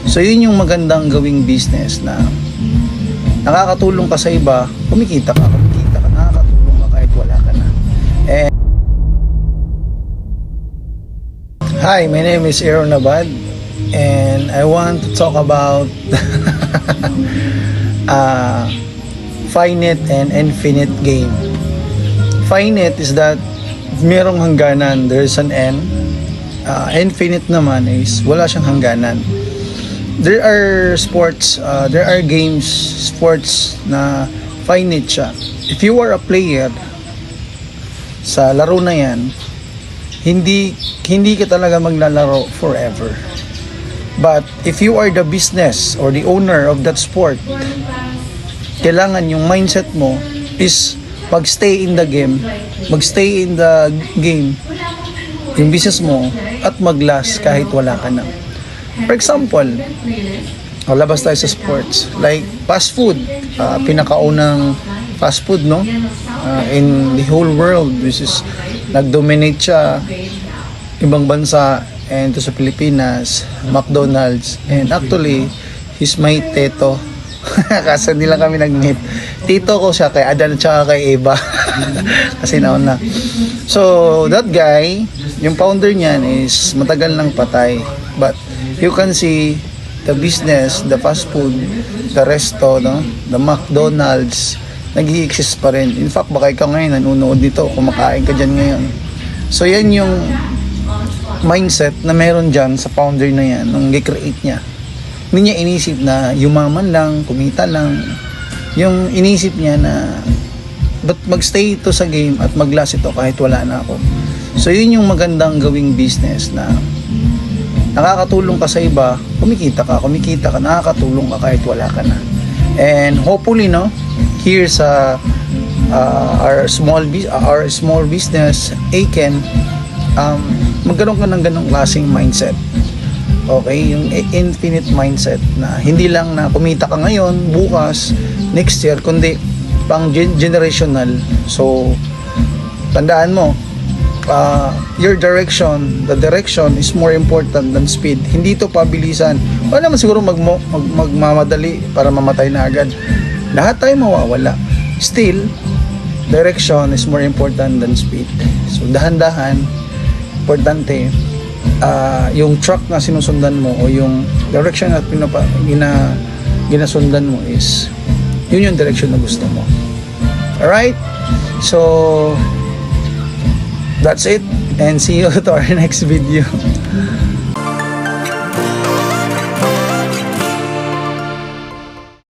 So yun yung magandang gawing business na nakakatulong ka sa iba, kumikita ka, nakakatulong ka kahit wala ka na. And hi, my name is Aaron Abad and I want to talk about finite and infinite game. Finite is that merong hangganan, there's an end. Infinite naman is wala siyang hangganan. There are sports, there are games, sports na finite siya. If you are a player sa laro na yan, hindi ka talaga maglalaro forever. But if you are the business or the owner of that sport, kailangan yung mindset mo is magstay in the game, yung business mo, at maglast kahit wala ka na. For example, labas tayo sa sports, like fast food, pinakaunang fast food, no? In the whole world, which is nag-dominate siya ibang bansa and to sa Pilipinas, McDonald's. And actually, he's my teto. Kasi hindi lang kami nag-meet. Tito ko siya kay Adan at kay Eva. Kasi nauna. So, that guy, yung founder niyan is matagal nang patay. But you can see the business, the fast food, the resto, no? The McDonald's, nag-i-exist pa rin. In fact, baka ikaw ngayon nanonood dito, kumakain ka dyan ngayon. So, yan yung mindset na meron dyan sa founder na yan, nung i-create niya. Hindi niya inisip na yumaman lang, kumita lang. Yung inisip niya na ba't magstay ito sa game at maglast ito kahit wala na ako. So yun yung magandang gawing business na nakakatulong ka sa iba, kumikita ka, nakakatulong ka kahit wala ka na. And hopefully, no, here sa our small business, Aiken, magkaroon ka ng ganong klaseng mindset. Okay, yung infinite mindset na hindi lang na kumita ka ngayon, bukas, next year, kundi pang generational. So, tandaan mo, the direction is more important than speed. Hindi to pabilisan. Wala naman siguro magmamadali para mamatay na agad. Lahat tayo mawawala. Still, direction is more important than speed. So, dahan-dahan, importante, yung track na sinusundan mo o yung direction na ginasundan mo is yun yung direction na gusto mo. Alright? So that's it and see you to our next video.